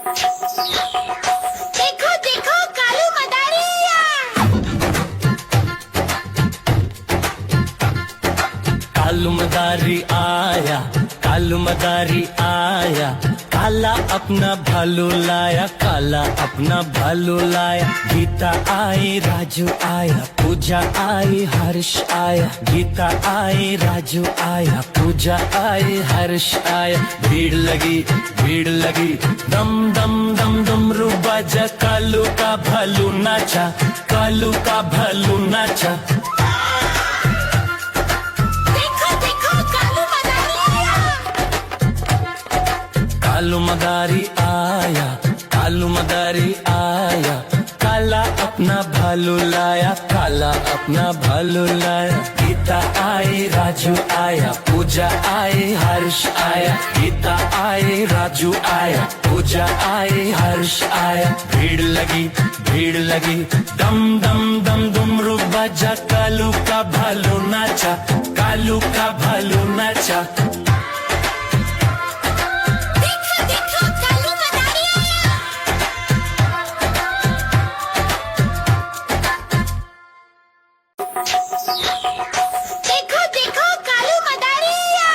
देखो देखो कालू मदारिया। कालू मदारी आया, कालू मदारी आया, काला अपना भालू लाया, काला अपना भालू लाया। गीता आई, राजू आया, पूजा आई, हर्ष आया। गीता आई, राजू आया, पूजा आई, हर्ष आया। भीड़ लगी, भीड़ लगी, दम दम दम डमरू बाजा। कालू का भालू नाचा, कालू का भालू नाचा। कालू मदारी आया, कालू मदारी आया, काला अपना भालू लाया, काला अपना भालू लाया। गीता आई, राजू आया, पूजा आई, हर्ष आया। गीता आई, राजू आया, पूजा आई, हर्ष आया। भीड़ लगी, भीड़ लगी, दम दम दम डमरू बाजा। कालू का भालू नाचा, कालू का भालू नाचा। देखो देखो कालू मदारिया।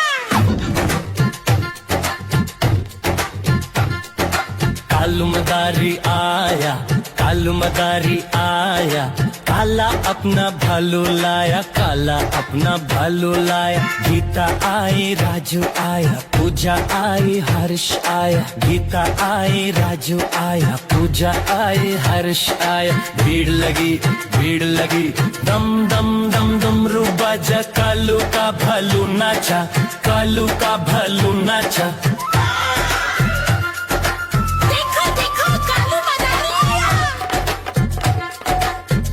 कालू मदारी आया, कालू मदारी आया, काला अपना भालू लाया, काला अपना भालू लाया। गीता आई, राजू आया, पूजा आई, हर्ष आया। गीता आई, राजू आया, पूजा आई, हर्ष आया। भीड़ लगी, भीड़ लगी, दम दम दम डमरू बाजा। कालू का भालू नाचा, कालू का भालू नाचा।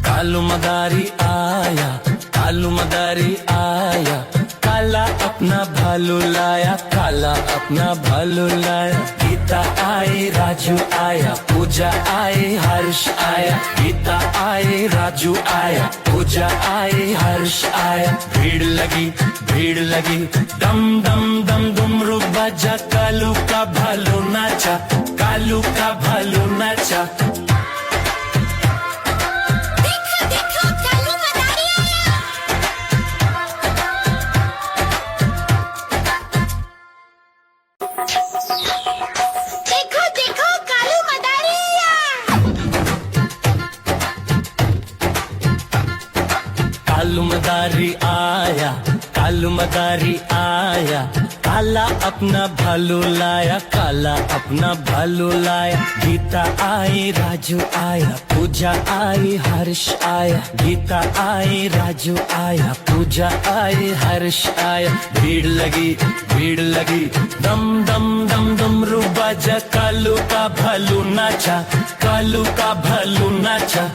कालू मदारी आया, कालू मदारी आया, काला अपना भालू लाया, काला अपना भालू लाया। गीता आई, राजू आया, पूजा आई, हर्ष आया। गीता आई, राजू आया, पूजा आई, हर्ष आया। भीड़ लगी, भीड़ लगी, दम दम दम डमरू बाजा। कालू का भालू नाचा, कालू का भालू नाचा। देखो देखो कालू मदारिया। कालू मदारी आया, कालू मदारी आया, काला अपना भालू लाया, काला अपना भालू लाया। गीता आई, राजू आया, पूजा आई, हर्ष आया। गीता आई, राजू आया, पूजा आई, हर्ष आया। भीड़ लगी, भीड़ लगी, दम दम दम डमरू बाजा। कालू का भालू नाचा, कालू का भालू नाचा।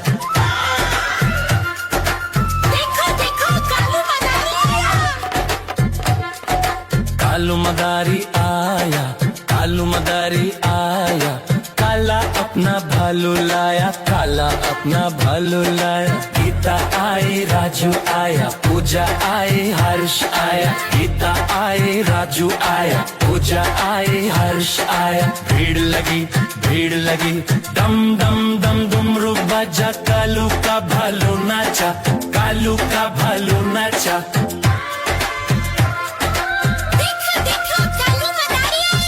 कालू मदारी आया, कालू मदारी आया, काला अपना भालू लाया, काला अपना भालू लाया। गीता आई, राजू आया, पूजा आई, हर्ष आया। गीता आई, राजू आया, पूजा आई, हर्ष आया। भीड़ लगी, भीड़ लगी, दम दम दम डमरू बाजा। कालू का भालू नाचा, कालू का भालू नाचा। देखो देखो कालू मदारिया।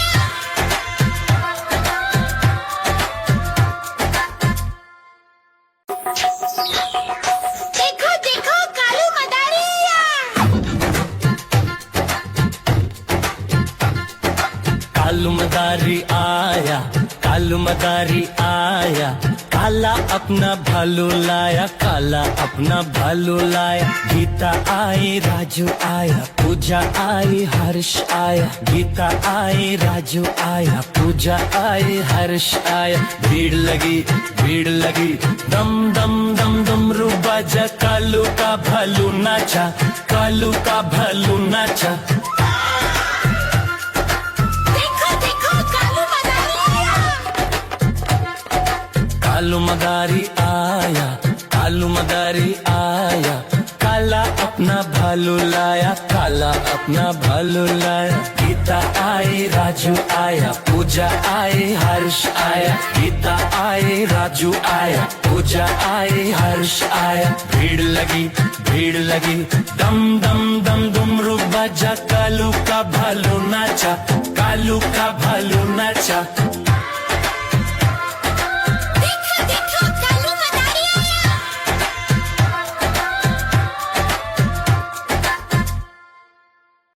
कालू मदारी आया, कालू मदारी आया, काला अपना भालू लाया, काला अपना भालू लाया। गीता आई, राजू आया, पूजा आई, हर्ष आया। गीता आई, राजू आया, पूजा आई, हर्ष आया। भीड़ लगी, भीड़ लगी, दम दम दम डमरू बाजा। कालू का भालू नाचा, कालू का भालू नाचा। कालू मदारी आया, कालू मदारी आया, काला काला अपना भालू लाया, काला अपना भालू लाया। गीता आई, राजू आया, पूजा आई, हर्ष आया। गीता आई, राजू आया, पूजा आई, हर्ष आया। भीड़ लगी, दम दम दम डुमरू बजा। कालू का भालू नाचा, कालू का भालू नाचा।